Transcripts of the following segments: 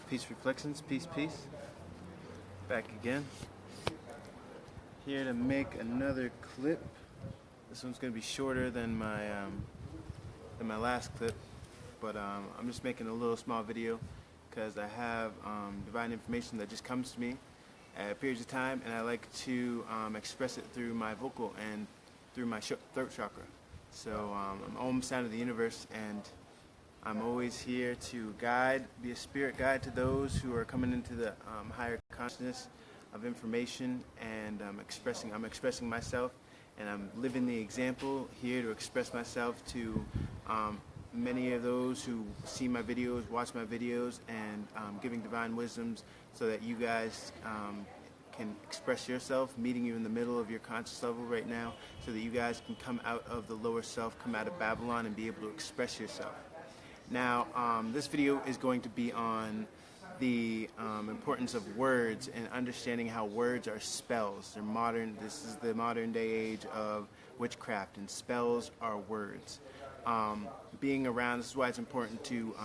Peace Reflections, peace, peace. Back again. Here to make another clip. This one's going to be shorter than my last clip, but I'm just making a little small video because I have divine information that just comes to me at periods of time, and I like to express it through my vocal and through my throat chakra. So I'm Om, sound of the universe, and I'm always here to be a spirit guide to those who are coming into the higher consciousness of information, and I'm expressing myself, and I'm living the example here to express myself to many of those who see my videos, watch my videos, and giving divine wisdoms so that you guys can express yourself, meeting you in the middle of your conscious level right now, so that you guys can come out of the lower self, come out of Babylon, and be able to express yourself. Now, this video is going to be on the importance of words and understanding how words are spells. This is the modern day age of witchcraft, and spells are words. Being around, this is why it's important to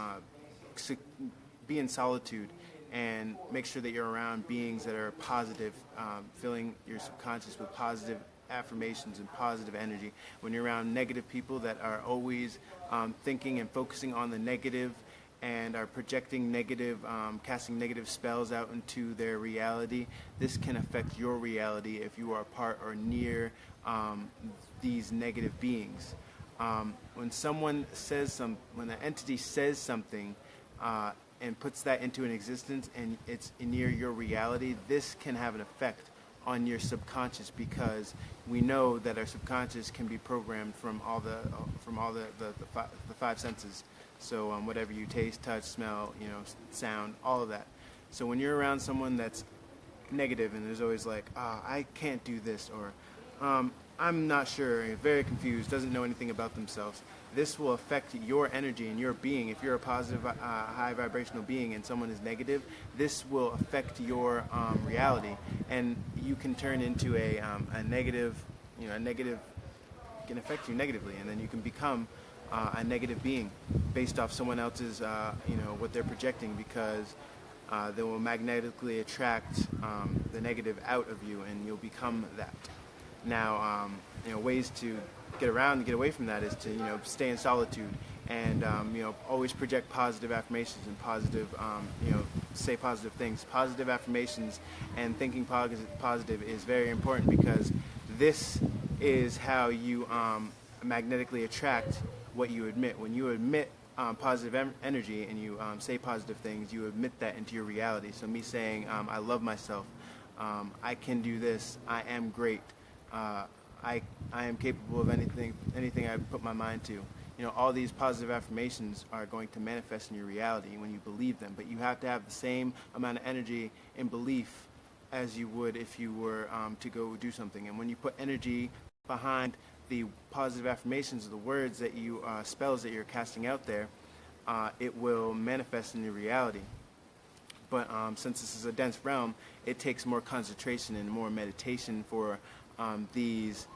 be in solitude and make sure that you're around beings that are positive, filling your subconscious with positive affirmations and positive energy. When you're around negative people that are always thinking and focusing on the negative and are projecting negative, casting negative spells out into their reality, this can affect your reality if you are part or near these negative beings. When someone says when an entity says something and puts that into an existence and it's near your reality, this can have an effect on your subconscious, because we know that our subconscious can be programmed from all the five senses. So whatever you taste, touch, smell, sound, all of that. So when you're around someone that's negative and there's always like, I can't do this, or I'm not sure, very confused, doesn't know anything about themselves, this will affect your energy and your being. If you're a positive, high vibrational being and someone is negative, this will affect your reality, and you can turn into a negative, can affect you negatively, and then you can become a negative being based off someone else's, what they're projecting, because they will magnetically attract the negative out of you, and you'll become that. Now, ways to get away from that is to stay in solitude and always project positive affirmations and positive say positive things. Positive affirmations and thinking positive is very important, because this is how you magnetically attract what you admit. When you admit positive energy and you say positive things, you admit that into your reality. So me saying I love myself, I can do this, I am great, I am capable of anything I put my mind to. All these positive affirmations are going to manifest in your reality when you believe them, but you have to have the same amount of energy and belief as you would if you were to go do something. And when you put energy behind the positive affirmations, the words that you, spells that you're casting out there, it will manifest in your reality. But since this is a dense realm, it takes more concentration and more meditation for these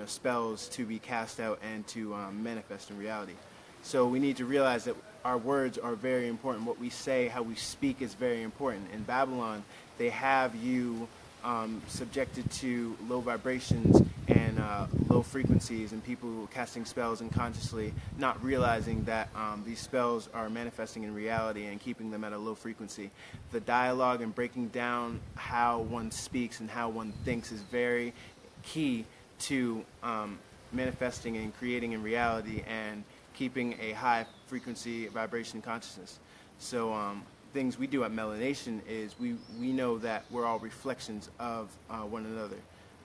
spells to be cast out and to manifest in reality. So we need to realize that our words are very important. What we say, how we speak, is very important. In Babylon, they have you subjected to low vibrations and low frequencies, and people casting spells unconsciously, not realizing that these spells are manifesting in reality and keeping them at a low frequency. The dialogue and breaking down how one speaks and how one thinks is very key to manifesting and creating in reality and keeping a high frequency vibration consciousness. So things we do at Melanation is we know that we're all reflections of one another.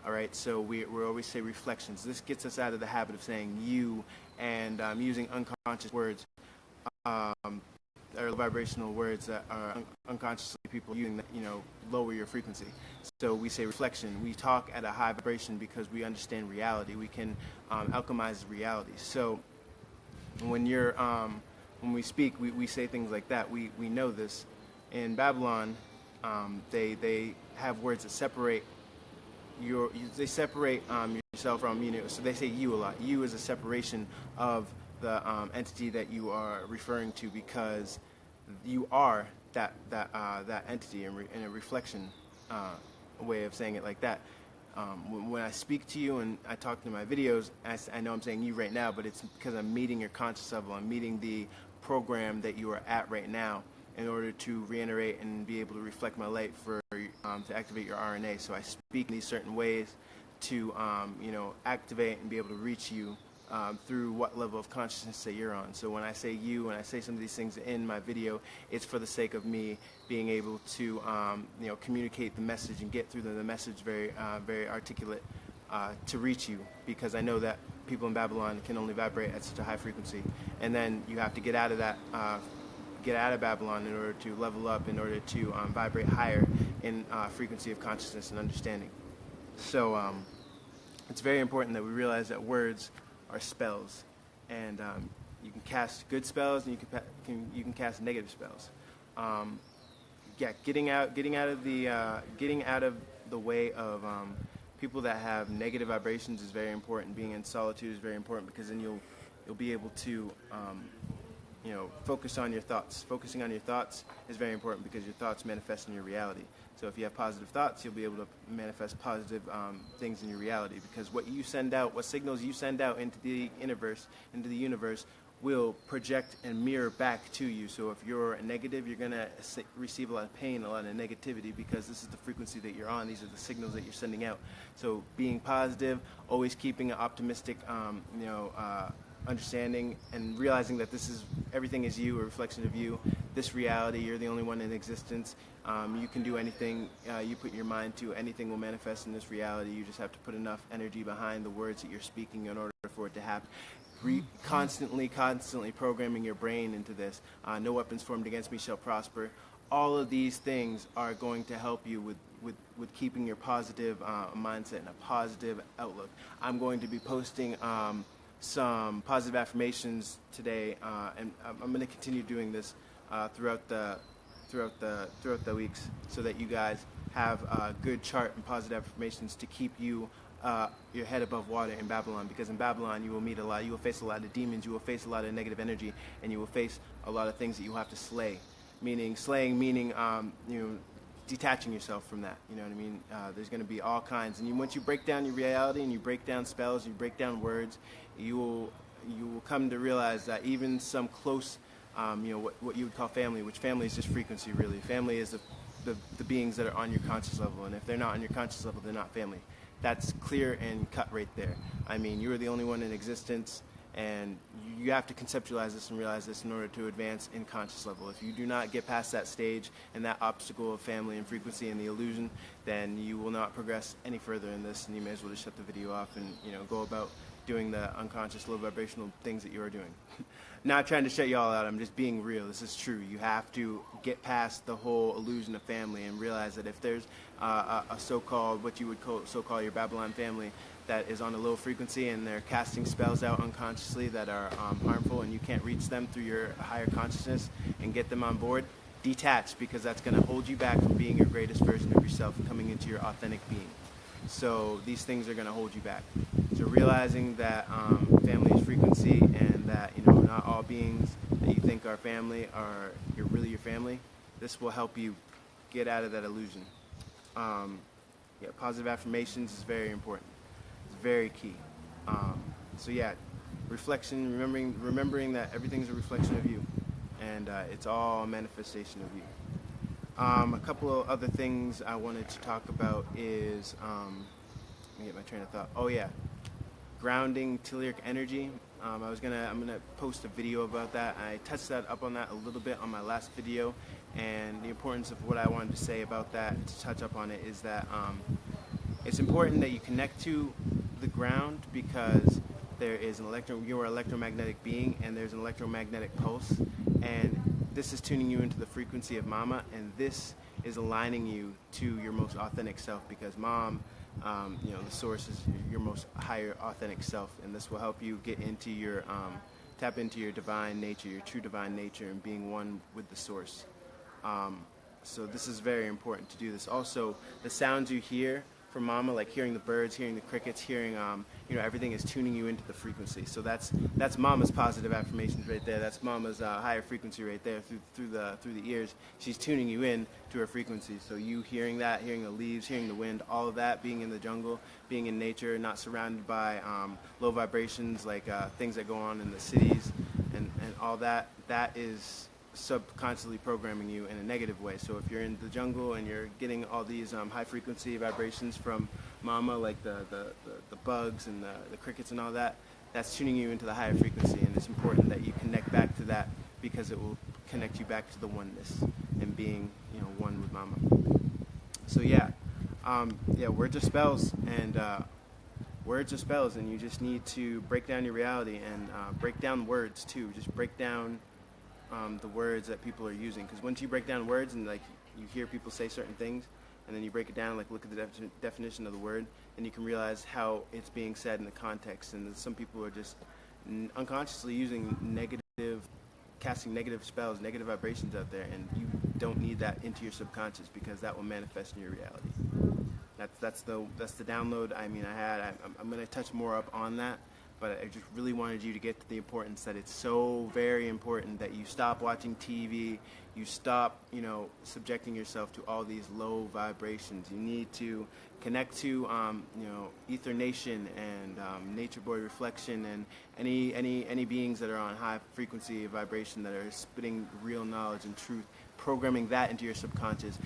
All right, so we always say reflections. This gets us out of the habit of saying you and using unconscious words, or vibrational words that are unconsciously people using that lower your frequency. So we say reflection. We talk at a high vibration because we understand reality. We can alchemize reality. So when we speak, we say things like that. We know this. In Babylon, they have words that separate yourself from, so they say you a lot. You is a separation of the entity that you are referring to, because you are that entity in a reflection, way of saying it like that. When I speak to you and I talk in my videos, I know I'm saying you right now, but it's because I'm meeting your conscious level. I'm meeting the program that you are at right now in order to reiterate and be able to reflect my light for to activate your RNA. So I speak in these certain ways to activate and be able to reach you through what level of consciousness that you're on. So when I say you, when I say some of these things in my video, it's for the sake of me being able to communicate the message and get through the message very articulate to reach you, because I know that people in Babylon can only vibrate at such a high frequency, and then you have to get out of that get out of Babylon in order to level up, in order to vibrate higher in frequency of consciousness and understanding. So it's very important that we realize that words are spells, and you can cast good spells and you can cast negative spells. Getting out of the way of people that have negative vibrations is very important. Being in solitude is very important, because then you'll be able to focus on your thoughts. Focusing on your thoughts is very important, because your thoughts manifest in your reality. So if you have positive thoughts, you'll be able to manifest positive things in your reality, because what you send out, what signals you send out into the universe, will project and mirror back to you. So if you're negative, you're going to receive a lot of pain, a lot of negativity, because this is the frequency that you're on. These are the signals that you're sending out. So being positive, always keeping an optimistic understanding, and realizing that everything is you, a reflection of you. This reality, you're the only one in existence. You can do anything you put your mind to. Anything will manifest in this reality. You just have to put enough energy behind the words that you're speaking in order for it to happen. Constantly programming your brain into this. No weapons formed against me shall prosper. All of these things are going to help you with keeping your positive mindset and a positive outlook. I'm going to be posting some positive affirmations today, and I'm going to continue doing this throughout the weeks, so that you guys have a good chart and positive affirmations to keep you your head above water in Babylon. Because in Babylon you will face a lot of demons, you will face a lot of negative energy, and you will face a lot of things that you have to slay. Slaying meaning detaching yourself from that. You know what I mean? There's going to be all kinds, and once you break down your reality and you break down spells, you break down words, you will come to realize that even some close, what you would call family, which family is just frequency really. Family is the beings that are on your conscious level, and if they're not on your conscious level, they're not family. That's clear and cut right there. I mean, you're the only one in existence, and you have to conceptualize this and realize this in order to advance in conscious level. If you do not get past that stage and that obstacle of family and frequency and the illusion, then you will not progress any further in this, and you may as well just shut the video off and go about doing the unconscious low vibrational things that you are doing. Not trying to shut you all out, I'm just being real. This is true. You have to get past the whole illusion of family and realize that if there's a so-called, what you would call your Babylon family, that is on a low frequency and they're casting spells out unconsciously that are harmful, and you can't reach them through your higher consciousness and get them on board, detach, because that's going to hold you back from being your greatest version of yourself and coming into your authentic being. So these things are going to hold you back. So realizing that family is frequency, and that not all beings that you think are family are really your family. This will help you get out of that illusion. Positive affirmations is very important. It's very key. Reflection, remembering that everything's a reflection of you, and it's all a manifestation of you. A couple of other things I wanted to talk about is, let me get my train of thought. Oh yeah, grounding telluric energy. I'm gonna post a video about that. I touched that up on that a little bit on my last video, and the importance of what I wanted to say about that, to touch up on it, is that it's important that you connect to the ground, because there is you are an electromagnetic being, and there's an electromagnetic pulse, and this is tuning you into the frequency of Mama, and this is aligning you to your most authentic self, because Mom, the source, is your most higher authentic self, and this will help you get into your, tap into your divine nature, your true divine nature, and being one with the source. So this is very important to do this. Also, the sounds you hear from Mama, like hearing the birds, hearing the crickets, hearing everything is tuning you into the frequency. So that's Mama's positive affirmations right there. That's Mama's higher frequency right there through the ears. She's tuning you in to her frequency. So you hearing that, hearing the leaves, hearing the wind, all of that, being in the jungle, being in nature, not surrounded by low vibrations like things that go on in the cities and all that. That is subconsciously programming you in a negative way. So if you're in the jungle and you're getting all these high frequency vibrations from Mama, like the bugs and the crickets and all that, that's tuning you into the higher frequency, and it's important that you connect back to that, because it will connect you back to the oneness and being one with Mama. So words are spells, and words are spells, and you just need to break down your reality and break down words too. Just break down the words that people are using, because once you break down words and like you hear people say certain things, and then you break it down, like look at the definition of the word, and you can realize how it's being said in the context. And some people are just unconsciously using casting negative spells, negative vibrations out there, and you don't need that into your subconscious, because that will manifest in your reality. That's the download. I had. I'm going to touch more up on that. But I just really wanted you to get to the importance that it's so very important that you stop watching TV, you stop, subjecting yourself to all these low vibrations. You need to connect to, Ether Nation and Nature Boy Reflection and any beings that are on high frequency vibration that are spitting real knowledge and truth, programming that into your subconscious.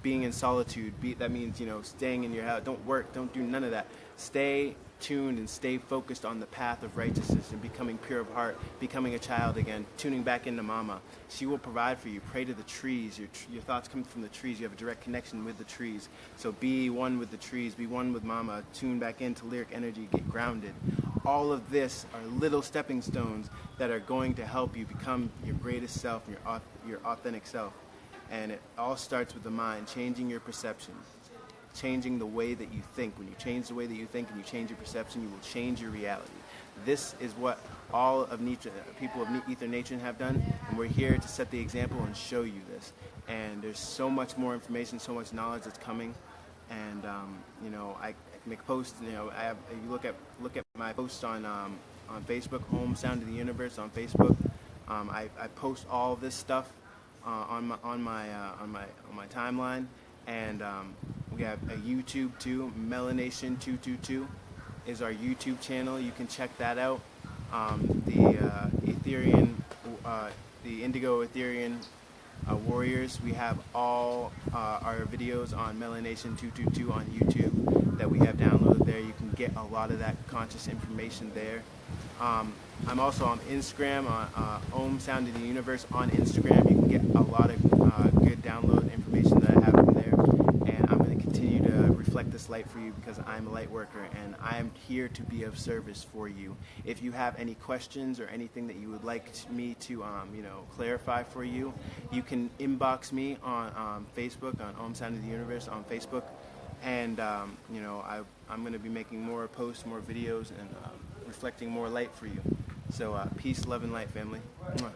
Being in solitude, that means, staying in your house. Don't work, don't do none of that. Stay tuned and stay focused on the path of righteousness and becoming pure of heart, becoming a child again, tuning back into Mama. She will provide for you. Pray to the trees. Your thoughts come from the trees. You have a direct connection with the trees. So be one with the trees. Be one with Mama. Tune back into lyric energy. Get grounded. All of this are little stepping stones that are going to help you become your greatest self, your authentic self. And it all starts with the mind, changing your perception, changing the way that you think. When you change the way that you think and you change your perception, you will change your reality. This is what all of people of Ether Nation have done, and we're here to set the example and show you this. And there's so much more information, so much knowledge that's coming. And I make posts. If you look at my posts on Facebook, Home Sound of the Universe on Facebook. I post all this stuff on my timeline, and we have a YouTube too. Melanation 222 is our YouTube channel. You can check that out. The Indigo Etherean Warriors. We have all our videos on Melanation 222 on YouTube that we have downloaded there. You can get a lot of that conscious information there. I'm also on Instagram, Om Sound of the Universe on Instagram. You can get a lot of good download information that I have from there. And I'm going to continue to reflect this light for you, because I'm a light worker and I'm here to be of service for you. If you have any questions or anything that you would like me to clarify for you, you can inbox me on Facebook, on Om Sound of the Universe on Facebook. And I'm going to be making more posts, more videos, and reflecting more light for you. So peace, love, and light, family. Mwah.